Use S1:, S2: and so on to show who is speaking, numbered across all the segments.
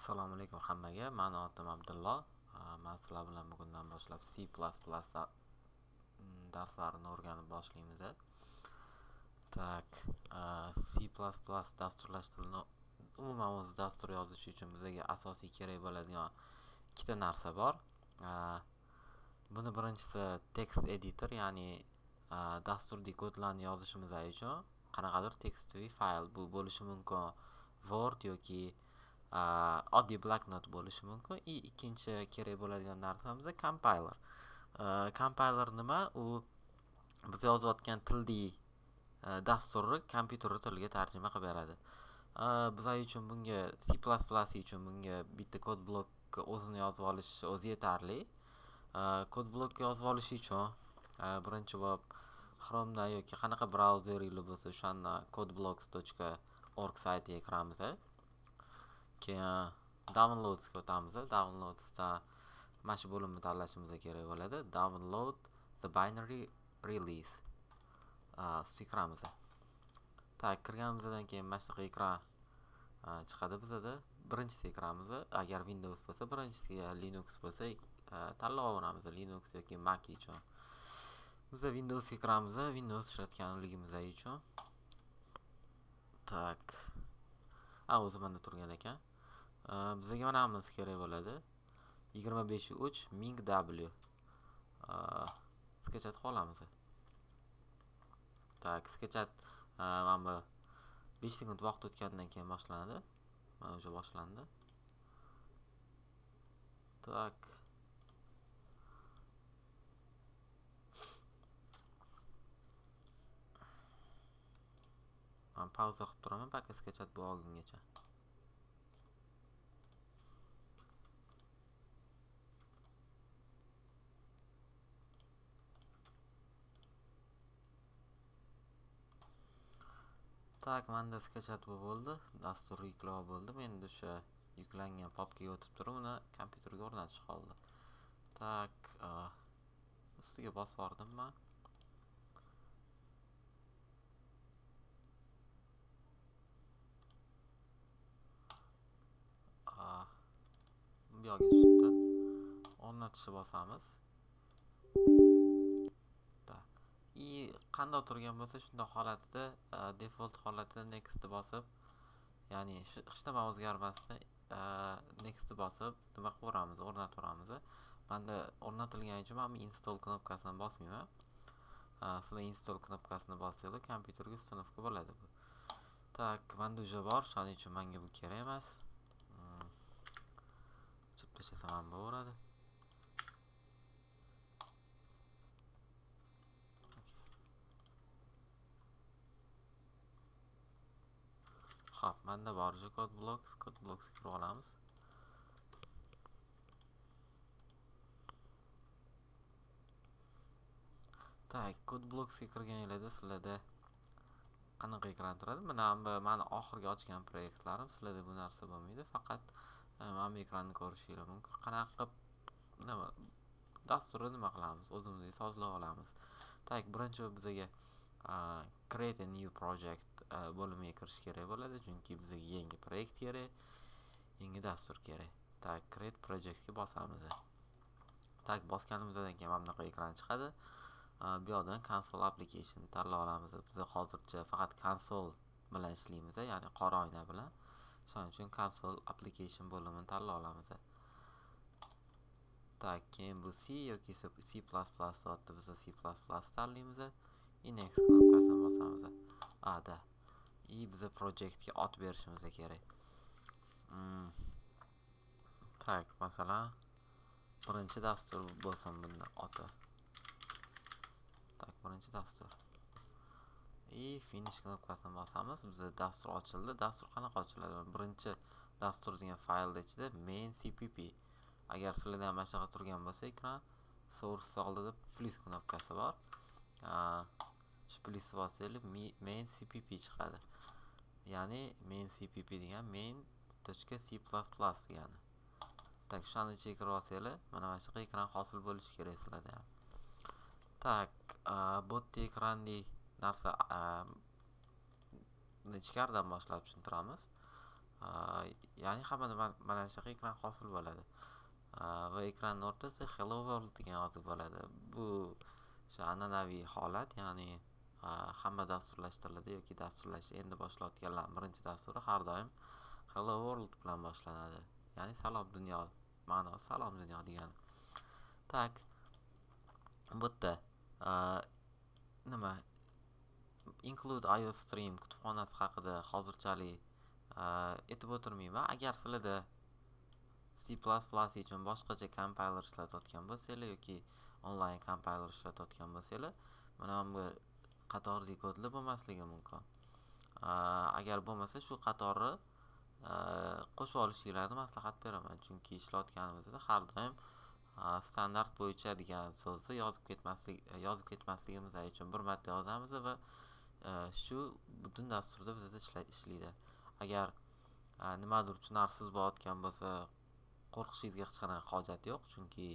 S1: Assalomu alaykum hammaga. Meni atim Abdullo. Men sizlar bilan bugundan boshlab C++ darslarini o'rganib boshlaymiz. Tak, C++ dasturlash tilini umuman o'zi dastur yozish uchun bizga asosiy kerak bo'ladigan ikkita narsa bor. Buni birinchisi text editor, ya'ni dasturdagi kodlarni yozishimiz uchun qanaqadir tekstli fayl bu bo'lishi mumkin, Word yoki oddiy bloknot bo'lishi mumkin. Ikkinchi kerak bo'ladigan narsamiz compiler. Compiler nima? U biz yozayotgan tildagi dasturni kompyuter tiliga tarjima qilib beradi. Bizlar uchun bunga C++ uchun bunga bitta kod blok o'zini yozib olish o'zi yetarli. Kod blok yozib olish uchun birinchi bo'lib Chrome'da yoki qanaqa brauzeringiz bo'lsa o'shanda codeblocks.org saytiga kiramiz. Keyin downloadsga o'tamiz. Downloadsda mana shu bo'limni tanlashimiz kerak bo'ladi. Download the binary release. Kiramiz. Tak, kirganimizdan keyin mana shu ekran chiqadi bizda. Birinchisiga kiramiz. Agar Windows bo'lsa, birinchisiga Linux bo'lsa, tanlab olamiz Linux yoki Mac uchun. Biz Windowsga kiramiz. Windows ishlatganligimiz uchun. Tak. O'zi mana turgan ekan. Bizga mana bunisi kerak bo'ladi. 25.3 MINGW. Sketchat qolamiz. Tak, sketchat mana 5 sekund vaqt o'tgandan keyin boshlanadi. Mana o'sha boshlandi. Tak. Men pauza qilib turaman, balki sketchat bo'lgungacha. Tak, menda sketchat bo'ldi, dastur yuklab bo'ldim. Endi o'sha yuklangan papkaga o'tib turib, uni kompyuterga o'rnatish qoldi. Tak, ustiga bosib yubordim men. Bu yoqqa tushibdi. O'rnatishni bosamiz. Qanday turgan bo'lsa shunday holatida default holatida next bosib, ya'ni hech nima o'zgarmasdan next bosib nima qilamiz, o'rnataveramiz. Menda o'rnatilgani uchun men install knopkasini bosmayman. Sizlar install knopkasini bossanglar kompyuterga uстановка bo'ladi bu. Tak, menda уже bor, shuning uchun menga bu kerak emas. Chip tashlasam ham bo'laveradi. Xo'p, menda bor codeblocks kirib olamiz. Tak, codeblocks-ga kirganingizda sizlarda qanaqa ekran turadi? Mana oxirgi ochgan proyektlarim, sizlarda bu narsa bo'lmaydi. Faqat mana ekranni ko'rishingiz mumkin. Qanaqa nima dasturni nima qilamiz? O'zimizga sozlab olamiz. Tak, birinchi bizga create a new project bo'limiga kirish kerak bo'ladi, chunki bizga yangi proyekt kerak, yangi dastur kerak. Tak, create projectga bosamiz. Tak, bosganimizdan keyin mana bunaqa ekran chiqadi. Bu yerdan console application tanlab olamiz. Biz hozircha faqat console bilan ishlaymiz, ya'ni qora oyna bilan. Shuning uchun console application bo'limini tanlab olamiz. Tak, keyin bu C yoki C++ soatda biz C++ tanlaymiz. Next knopkasini bosamiz. Biza projectga ot berishimiz kerak. Tak, masalan, birinchi dastur bo'lsin bundan oti. Tak, birinchi dastur. Finish knopkasini bosamiz. Bizda dastur ochildi. Dastur qanaqa ochiladi? Birinchi dastur degan faylda ichida main cpp. Agar sizlarda mana shunaqa turgan bo'lsa ekran, source oldida plus knopkasi bor. Shu plus bossangiz main cpp chiqadi. Ya'ni main cpp degan main.c++ degani. Tak, shuni chekirib olsanglar, mana shu ekran hosil bo'lishi kerak sizlarda ham. Tak, botda ekrandagi narsa ichkaridan boshlab tushuntiramiz. Ya'ni hamma mana shunaqa ekran hosil bo'ladi. Va ekranning o'rtasida hello world degan yozuv bo'ladi. Bu o'sha an'anaviy holat, ya'ni hamma dasturlashtiriladi yoki dasturlash endi boshlayotganlar birinchi dasturi har doim hello world bilan boshlanadi. Ya'ni salom dunyo, ma'nosi salom dunyo degani. Tak, bu yerda nima include iOS stream kutubxonasi haqida hozirchalik aytib o'tirmayman. Agar sizlarda C++ uchun boshqacha compiler ishlatayotgan bo'lsanglar yoki onlayn compiler ishlatayotgan bo'lsanglar, mana bu qatorli kodlar bo'lmasligi mumkin. Agar bo'lmasa shu qatorni qo'shib olishinglarni maslahat beraman, chunki ishlayotganimizda har doim standart bo'yicha degan so'zni yozib ketmasligimiz uchun bir marta yozamiz va shu butun dasturda bizda ishlaydi. Agar nimadir tushunarsiz bo'layotgan bo'lsa, qo'rqishingizga hech qanaqa hojat yo'q, chunki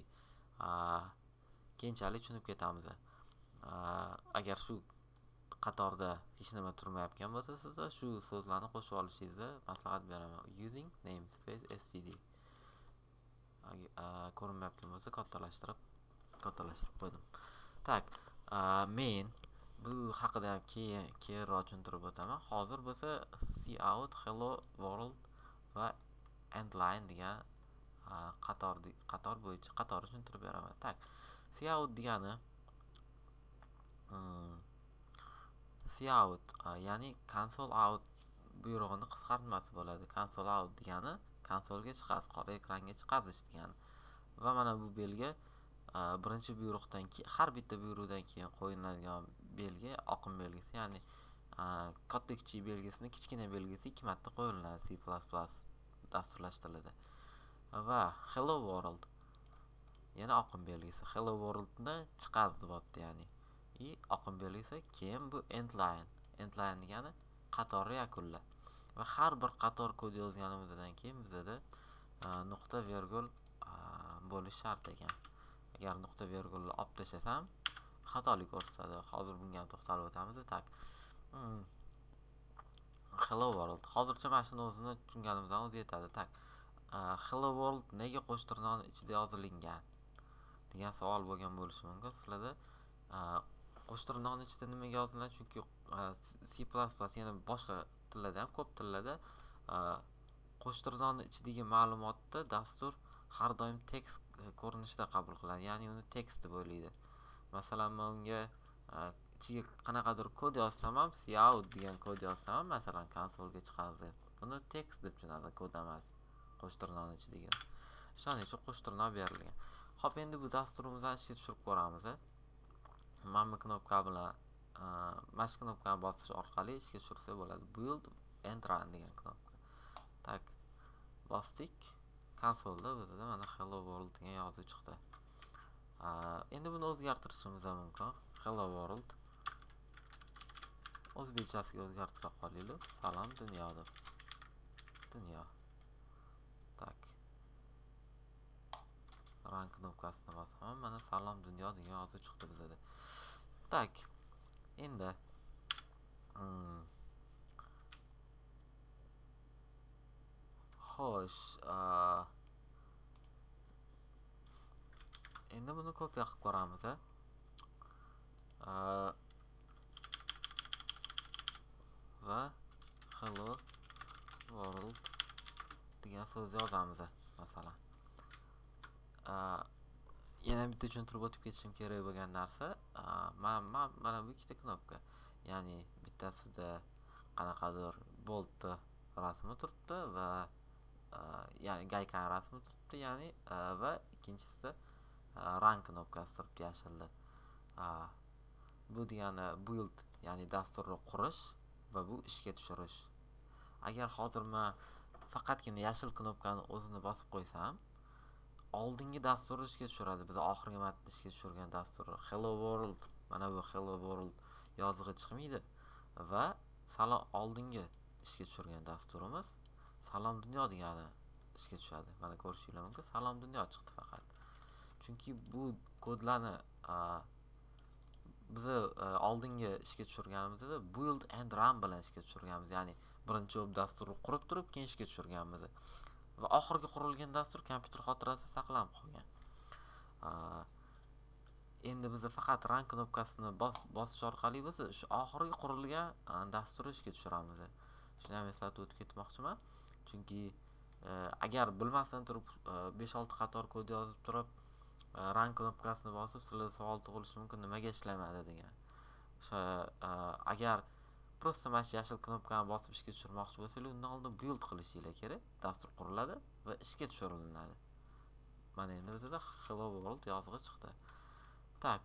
S1: keyinchalik tushunib ketamiz. Agar shu qatorda hech nima turmayotgan bo'lsa, sizda shu so'zlarni qo'shib olishingizni maslahat beraman. Using namespace std. Ko'rinmayotgan bo'lsa kattalashtirib qo'ydim. Tak, men bu haqida ham keyinroq tushuntirib o'taman. Hozir bo'lsa cout, hello world va endline degan qator bo'yicha qatorni tushuntirib beraman. Tak, cout degani cout ya'ni console out buyrug'ini qisqartmasi bo'ladi. Console out degani konsolga chiqasiz, qora ekranga chiqasiz degani. Va mana bu belgi birinchi buyruqdan keyin, har bitta buyruqdan keyin qo'yiladigan belgi oqim belgisi, ya'ni katta kichik belgisini kichkina belgisi 2 marta qo'yiladi C++ dasturlashtiriladi. Va hello world yana oqim belgisi. Hello worldni chiqardi deyapti, ya'ni oqim belgisi. Keyin bu endline degani qatorni yakunla. Va har bir qator kod yozganimizdan keyin bizda nuqta virgul bo'lish shart ekan. Agar nuqta virgulni olib tashlasam xatolik ko'rsatadi. Hozir bunga ham to'xtalib o'tamiz. Tak, hello world hozircha mana shuni o'zini tushunganimizdan o'zi yetadi. Tak, hello world nega qo'sh tirnoqning ichida yozilgan degan savol bo'lgan bo'lishi mumkin sizlarda. Qo'sh tirnoqning ichida nimaga yozilgan? Chunki C++ yana boshqa tillarda ham, ko'p tillarda qo'sh tirnoqning ichidagi ma'lumotni dastur har doim tekst ko'rinishida qabul qiladi, ya'ni uni tekst deb o'ylaydi. Masalan, men unga ichiga qanaqadir kod yozsam ham, cout degan kod yozsam ham, masalan, konsolga chiqadi. Buni tekst deb tushunadi, kod emas. Qo'sh tirnoqning ichidagi. Shuning uchun qo'sh tirnoq berilgan. Xo'p, endi bu dasturimizni ishga tushirib ko'ramiz. Mana bu knopka bilan mana shu knopkani bosish orqali ishga tushirsa bo'ladi. Build and run degan knopka. Tak, bosdik. Konsolda bizda mana hello world degan yozuv chiqdi. Endi buni o'zgartirishimiz mumkin. Hello world o'zbekchasiga o'zgartirib qolaylik. Salom dunyo deb. Dunyo. Tak. Run knopkasini bosaman. Mana salom dunyo degan yozuv chiqdi bizda. Tak. Endi xo'sh, endi buni kopiya qilib ko'ramiz. Va hello world degan so'z yozamiz, masalan. Yana bitta tushuntirib o'tib ketishim kerak bo'lgan narsa, mana bu ikkita knopka. Ya'ni bittasida qanaqadir boltni rasmi turibdi va ya'ni gaykaning rasmi turibdi, ya'ni va ikkinchisida run knopkasi turibdi yashilda. Bu degani build, ya'ni dasturni qurish va bu ishga tushirish. Agar hozir men faqatgina yashil knopkani o'zini bosib qo'ysam, oldingi dasturni ishga tushiradi. Biz oxirgi marta ishga tushirgan dastur hello world, mana bu hello world yozig'i chiqmaydi va oldingi ishga tushirgan dasturimiz salom dunyo degani ishga tushadi. Mana ko'rishingiz mumkin, salom dunyo chiqdi faqat. Chunki bu kodlarni biz oldingi ishga tushirganimizda build and run bilan ishga tushirganmiz. Ya'ni birinchi bo'lib dasturni qurib turib keyin ishga tushirganmiz. Va oxirgi qurilgan dastur kompyuter xotirasida saqlanib qolgan. Endi biz faqat run knopkasini bosish orqali biz shu oxirgi qurilgan dasturni ishga tushiramiz. Shuni ham eslatib o'tib ketmoqchiman. Chunki agar bilmasdan turib 5-6 qator kod yozib turib run knopkasini bosib sizlar savol tug'ilishi mumkin, nimaga ishlamadi degan. Agar prosta mana shu yashil knopkani bosib ishga tushirmoqchi bo'lsangiz, undan oldin build qilishinglar kerak. Dastur quriladi va ishga tushiriladi. Mana endi bizda hello world yozig'i chiqdi. Tak.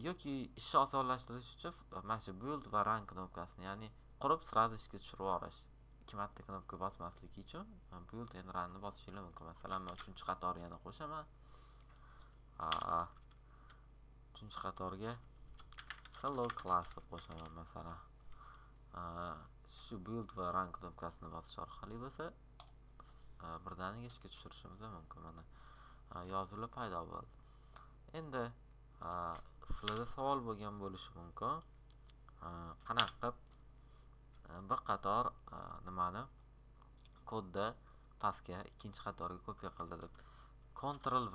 S1: Yoki ishni osonlashtirish uchun mana shu build va run knopkasini, ya'ni qurib sразу ishga tushirib yuborish. 2 marta knopka bosmaslik uchun build and runni bosishingiz mumkin. Masalan, men 3-qatorni yana qo'shaman. 3-qatorga hello class deb qo'shaman masalan. Shu build va run knopkasini bosish orqali bo'lsa birdaniga ishga tushirishimiz mumkin. Mana yozuvlar paydo bo'ldi. Endi sizlarda savol bo'lgan bo'lishi mumkin. Qanaqa qilib bir qator nimani kodda pastga ikkinchi qatorga kopiya qildi deb. Ctrl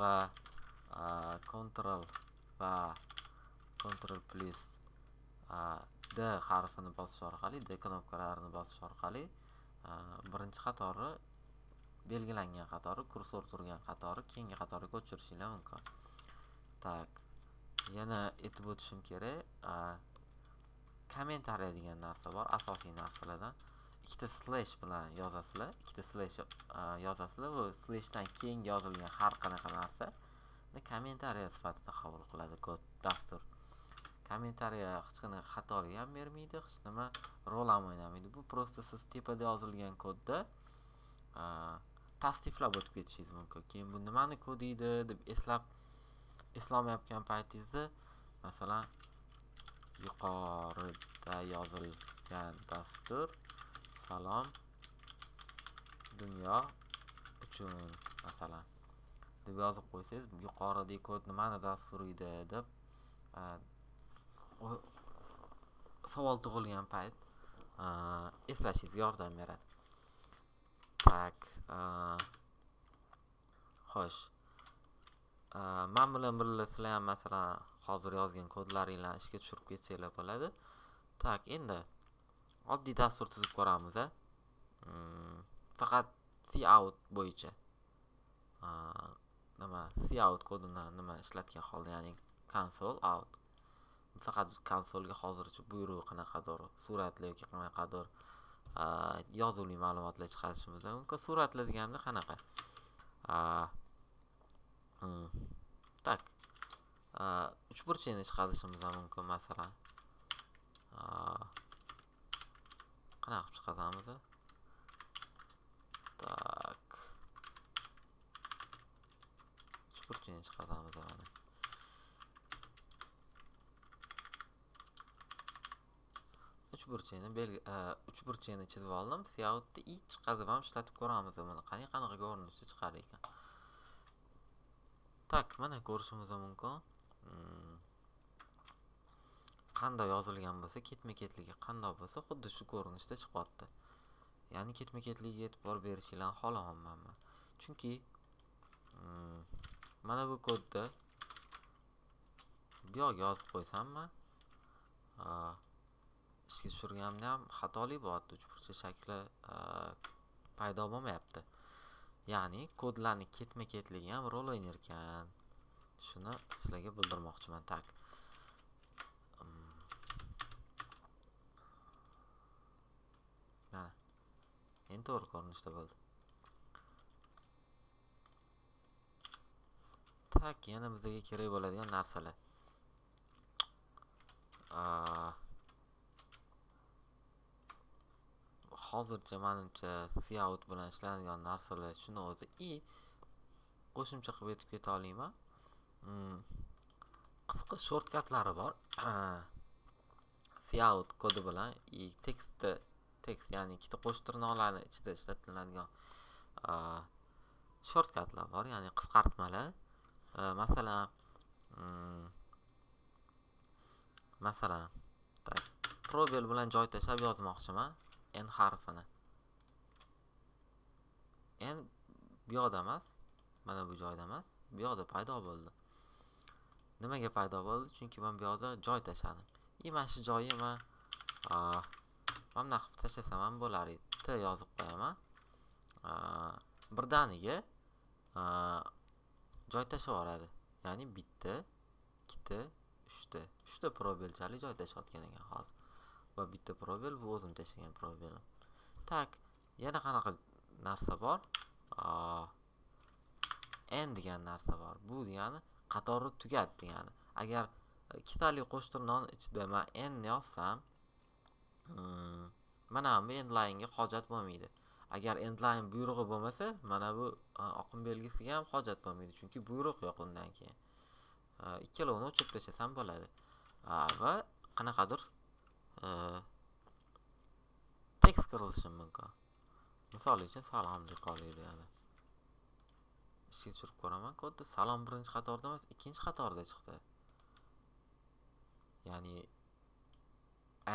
S1: plus D harfini bosish orqali, D knopkalarini bosish orqali birinchi qatori belgilangan qatori, kursor turgan qatori keyingi qatorga ko'chirishingiz mumkin. Tak. Yana aytib o'tishim kerak, kommentariya degan narsa bor, asosiy narsalardan. Ikkita slash bilan yozasizlar, va slashdan keyin yozilgan har qanaqa narsa kommentariya sifatida qabul qiladi kod dastur. Kommentariya hech qanaqa xatolik ham bermaydi, hech nima rol ham o'ynamaydi. Bu prosta siz tepada yozilgan kodda tasniflab o'tib ketishingiz mumkin. Keyin bu nimani kodiydi deb eslamayotgan paytingizda, masalan, yuqorida yozilgan dastur salom dunyo uchun masalan deb yozib qo'ysangiz, yuqoridagi kod nimani dastur edi deb savol tug'ilgan payt eslashingizga yordam beradi. Tak. Xo'sh. Men bilan birga sizlar ham masalan hozir yozgan kodlaringlarni ishga tushirib ketsanglar bo'ladi. Tak, endi oddiy dastur tuzib ko'ramiz. Faqat cout bo'yicha. Cout kodini ishlatgan holda, ya'ni console out. Faqat konsolga hozircha buyruq qanaqadir, suratlar yoki qanaqadir yozuvli ma'lumotlar chiqarishimiz mumkin. Suratlar deganda qanaqa? Tak. 3 burchakni chiqarishimiz mumkin masalan. Qanaqa chiqaramiz? Tak. 3 burchakni chiqaramiz mana. 3 burchakni chizib oldim. Coutni i chiqarib ham ishlatib ko'ramiz buni. Qanaqa ko'rinishda chiqar ekan. Tak, mana ko'rishimiz mumkin. Qanday yozilgan bo'lsa, ketma-ketligi qanday bo'lsa, xuddi shu ko'rinishda chiqyapti. Ya'ni ketma-ketligiga e'tibor berishinglarni xohlamayman men. Chunki mana bu kodda bu yoqqa yozib qo'ysammi, ishga tushirganimda ham xatolik bo'lyapti. 3 burchak shakli paydo bo'lmayapti. Ya'ni kodlarni ketma-ketligi ham rol o'ynar ekan. Shuni sizlarga bildirmoqchiman. Tak. Mana. Endi to'g'ri ko'rinishda bo'ldi. Tak, yana bizga kerak bo'ladigan narsalar. Hozircha menimcha cout bilan ishlanadigan narsalar shuni o'zi qo'shimcha qilib aytib keta olayman. Qisqa shortkatlari bor. Cout kodi bilan tekst, ya'ni ikkita qo'sh tirnoqlarni ichida ishlatiladigan shortkatlar bor, ya'ni qisqartmalar. Masalan, probel bilan joy tashlab yozmoqchiman. n harfini. N bu yoqda emas, mana bu joyda emas, bu yoqda paydo bo'ldi. Nimaga paydo bo'ldi? Chunki men bu yoqda joy tashladim. Mana shu joyi men mana qilib tashlasam ham bo'lar edi. T yozib qo'yaman. Birdaniga joy tashlavoradi. Ya'ni bitta, ikkita, uchta probelchalik joy tashlayotgan ekan hozir. Va bitta probel bu o'zim tashlagan probelim. Tak, yana qanaqa narsa bor? N degan narsa bor. Bu degani qatorni tugat degani. Agar ikkitali qo'shtirnoqning ichida men n yozsam, mana bu endline'ga hojat bo'lmaydi. Agar endline buyrug'i bo'lmasa, mana bu oqim belgisiga ham hojat bo'lmaydi, chunki buyruq yo'q undan keyin. Ikkalovini o'chirib tashlasam bo'ladi. Va qanaqadir tekst kiritishim mumkin. Misol uchun salom deb qo'yaylik. Ishga tushirib ko'raman. Kodda salom birinchi qatorda emas, ikkinchi qatorda chiqdi. Ya'ni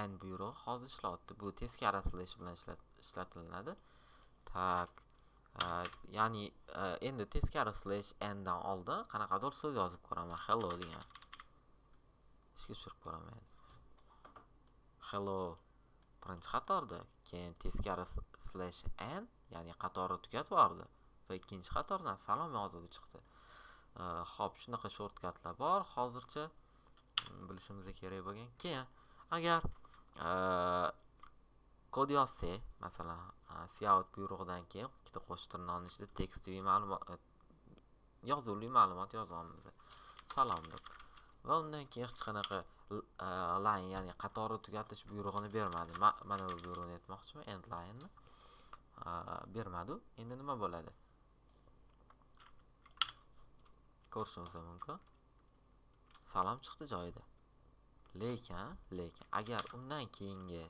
S1: n buyrug'i hozir ishlayapti. Bu teskari slash bilan ishlatiladi. Tak. Ya'ni endi teskari slash n dan oldin qanaqadir so'z yozib ko'raman. Hello degan. Ishga tushirib ko'raman. Hello birinchi qatorda, keyin teskari slash n, ya'ni qatorni tugatvordi va ikkinchi qatordan salom yozuvi chiqdi. Xo'p, shunaqa shortkatlar bor. Hozircha bilishimiz kerak bo'lgan. Keyin agar kod yozsak, masalan, cout buyrug'idan keyin ikkita qo'shtirnoqning ichida tekstli ma'lumot, yozuvli ma'lumot yozamiz. Salom deb. Va undan keyin hech qanaqa line, ya'ni qatorni tugatish buyrug'ini bermadi. Mana bu buyruqni aytmoqchiman, end line'ni bermadi. Endi nima bo'ladi? Ko'rishimiz mumkin. Salom chiqdi joyida. Lekin agar undan keyingi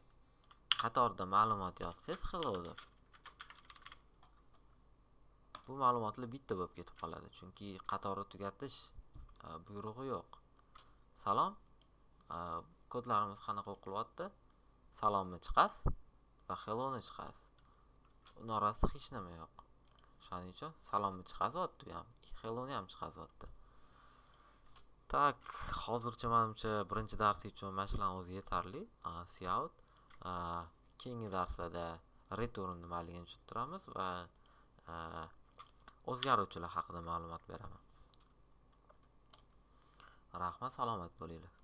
S1: qatorda ma'lumot yozsangiz hello deb, bu ma'lumotlar bitta bo'lib ketib qoladi, chunki qatorni tugatish buyrug'i yo'q. Salom, kodlarimiz qanaqa o'qilyapti? Salomni chiqas va helloni chiqas. Uning orasida hech nima yo'q. Shuning uchun salomni chiqazyapti ham, helloni ham chiqazyapti. Tak, hozircha menimcha birinchi dars uchun mana shularning o'zi yetarli. Cout. Keyingi darslarda return nimaligini tushuntiramiz va o'zgaruvchilar haqida ma'lumot beraman. Rahmat, salomat bo'linglar.